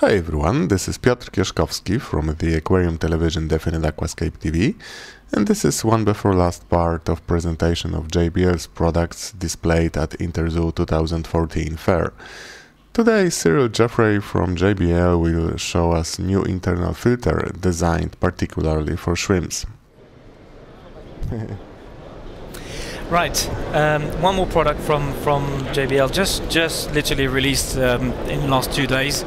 Hi everyone, this is Piotr Kieszkowski from the aquarium television Definite Aquascape TV, and this is one before last part of presentation of JBL's products displayed at InterZoo 2014 fair. Today Cyril Jeffrey from JBL will show us new internal filter designed particularly for shrimps. Right, one more product from JBL, just literally released in the last 2 days.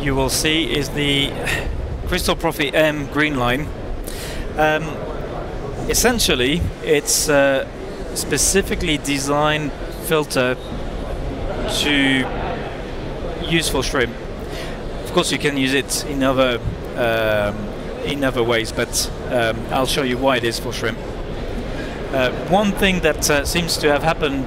You will see is the CrystalProfi M green line. Essentially, it's a specifically designed filter to use for shrimp. Of course, you can use it in other ways, but I'll show you why it is for shrimp. One thing that seems to have happened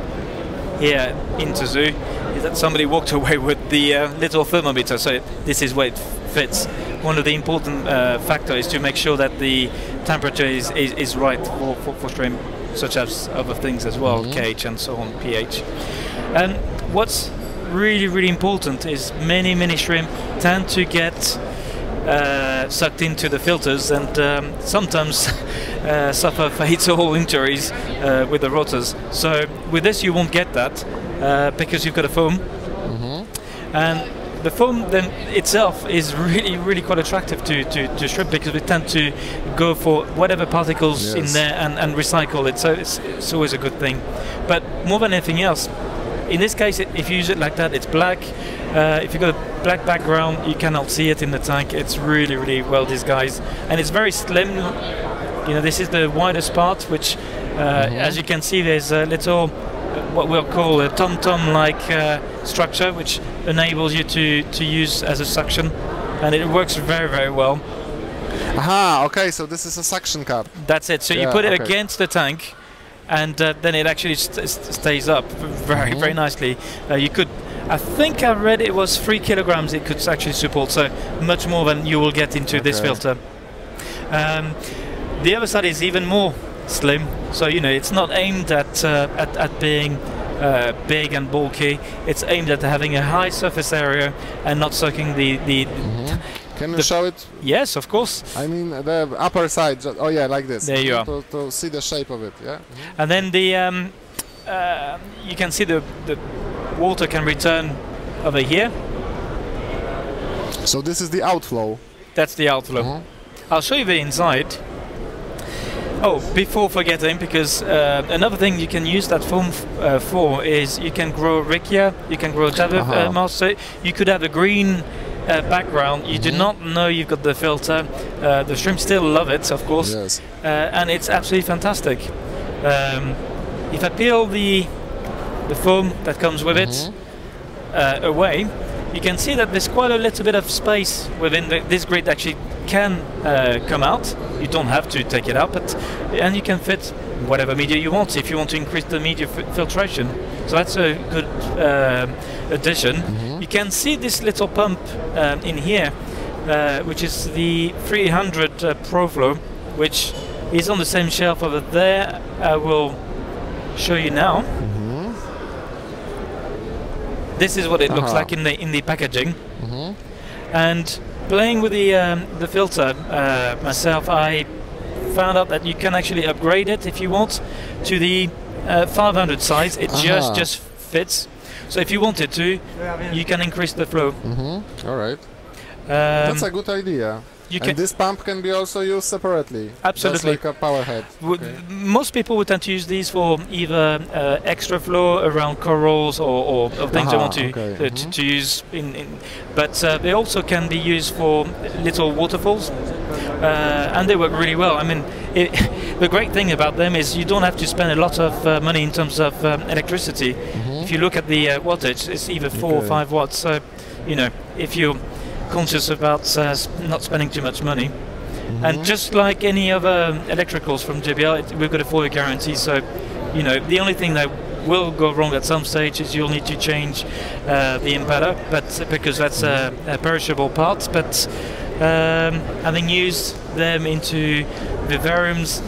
here in InterZoo is that somebody walked away with the little thermometer, so this is where it fits. One of the important factors is to make sure that the temperature is right for shrimp, such as other things as well, KH and so on, pH. And what's really important is many shrimp tend to get sucked into the filters and sometimes suffer fatal injuries with the rotors. So with this you won't get that because you've got a foam, and the foam then itself is really quite attractive to shrimp because we tend to go for whatever particles in there and recycle it, so it's always a good thing. But more than anything else, in this case, if you use it like that, it's black. If you've got a black background, you cannot see it in the tank. It's really well disguised, and it's very slim. You know, this is the widest part, which, as you can see, there's a little, what we'll call a tom-tom-like structure, which enables you to use as a suction, and it works very well. Aha, okay, so this is a suction cup. That's it. So you put it against the tank, and then it actually stays up very nicely. You could, I think I read it was 3 kilograms it could actually support, so much more than you will get into this filter. The other side is even more slim, so you know it's not aimed at being big and bulky. It's aimed at having a high surface area and not sucking the Can you show it? Yes, of course. I mean the upper side. Oh yeah, like this. There you are. To see the shape of it. Yeah. And then the you can see the water can return over here. So this is the outflow. That's the outflow. I'll show you the inside. Oh, before forgetting, because another thing you can use that foam for is you can grow Riccia, you can grow Java mouse. So you could have a green background. You do not know you've got the filter. The shrimp still love it, of course, and it's absolutely fantastic. If I peel the foam that comes with it away, you can see that there's quite a little bit of space within this grid actually can come out. You don't have to take it out, and you can fit whatever media you want if you want to increase the media filtration. So that's a good addition. You can see this little pump in here, which is the 300 ProFlow, which is on the same shelf over there. I will show you now. This is what it looks like in the packaging. And playing with the filter myself, I found out that you can actually upgrade it if you want to the 500 size. It just fits. So if you wanted to, you can increase the flow. All right. That's a good idea. And this pump can be also used separately. Absolutely. Just like a power head. Most people would tend to use these for either extra flow around corals or things they want to use but they also can be used for little waterfalls, and they work really well. I mean, the great thing about them is you don't have to spend a lot of money in terms of electricity. If you look at the wattage, it's either 4 or 5 watts. So, you know, if you're conscious about not spending too much money, and just like any other electricals from JBL, we've got a 4-year guarantee. So, you know, the only thing that will go wrong at some stage is you'll need to change the impeller, but because that's a perishable part. But having used them into vivariums,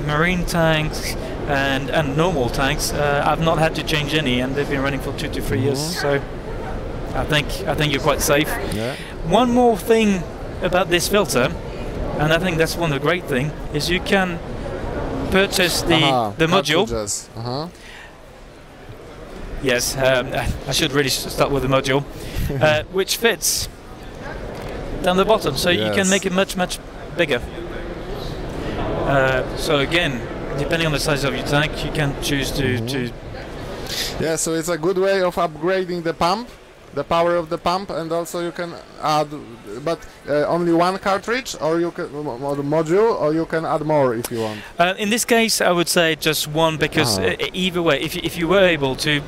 marine tanks, and normal tanks, I've not had to change any, and they've been running for 2 to 3 years. So I think you're quite safe. Yeah. One more thing about this filter, and I think that's one of the great things, is you can purchase the module. Yes, I should really start with the module, which fits down the bottom, so you can make it much bigger. So again, depending on the size of your tank, you can choose to Yeah, so it's a good way of upgrading the pump, the power of the pump, and also you can add, but only one cartridge, or you can or the module, or you can add more if you want. In this case, I would say just one, because either way, if you were able to,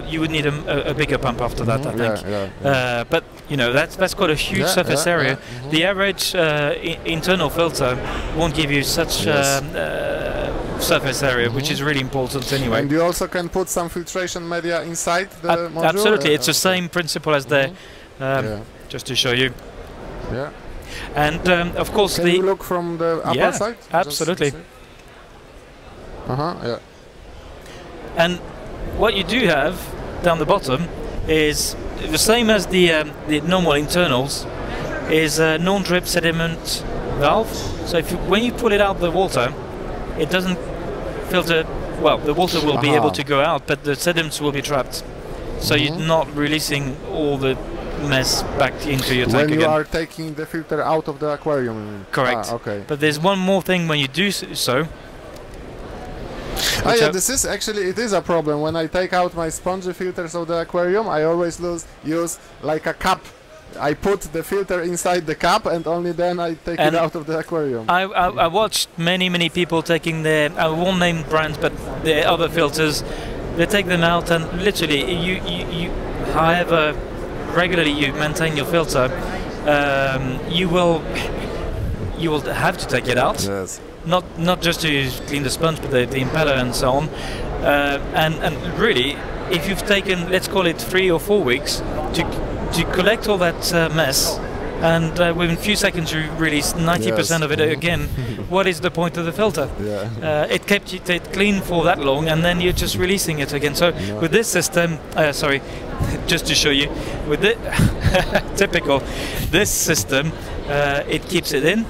you would need a bigger pump after that, I think. But you know, that's quite a huge surface area. The average internal filter won't give you such surface area, which is really important anyway. And you also can put some filtration media inside the module? Absolutely, it's the same principle as there, just to show you. Yeah. And of course, can you look from the upper side? Absolutely. Yeah. And what you do have down the bottom is the same as the normal internals, is a non-drip sediment valve. So when you pull it out the water, it doesn't filter. Well, the water will be able to go out, but the sediments will be trapped. So you're not releasing all the mess back into your tank again. When you are taking the filter out of the aquarium. Correct. Okay. But there's one more thing when you do so. Yeah, this is actually, it is a problem. When I take out my spongy filters of the aquarium, I always use like a cup. I put the filter inside the cup, and only then I take it out of the aquarium. I watched many people taking their, I won't name brands, but the other filters, they take them out, and literally you however regularly you maintain your filter, you will have to take it out. Yes. Not just to clean the sponge, but the impeller and so on. And really, if you've taken, let's call it 3 or 4 weeks to collect all that mess, and within a few seconds you release 90% of it again, what is the point of the filter? It kept it clean for that long, and then you're just releasing it again. So with this system, sorry, just to show you, with it, typical, this system, it keeps it in.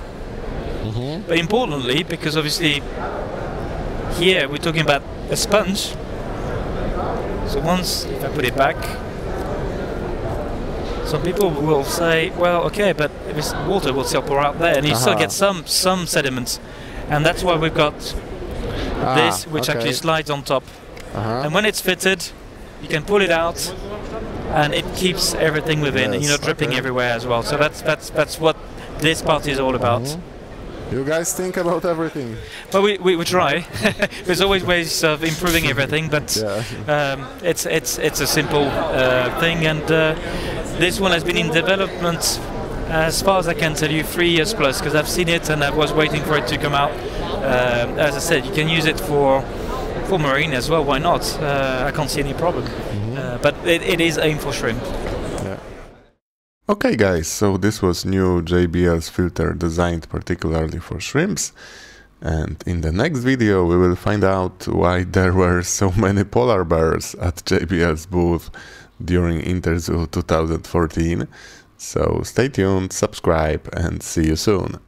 But importantly, because obviously here we're talking about a sponge, so once, if I put it back, some people will say, well, okay, but this water will still pour out there, and you still get some sediments, and that's why we've got this, which actually slides on top. And when it's fitted, you can pull it out, and it keeps everything within, and you're not dripping everywhere as well. So that's what this part is all about. You guys think about everything. Well, we try. There's always ways of improving everything, but it's a simple thing, and this one has been in development, as far as I can tell you, 3 years plus, because I've seen it and I was waiting for it to come out. As I said, you can use it for marine as well. Why not? I can't see any problem. But it is aimed for shrimp. Okay guys, so this was new JBL's filter designed particularly for shrimps, and in the next video we will find out why there were so many polar bears at JBL's booth during InterZoo 2014. So stay tuned, subscribe, and see you soon.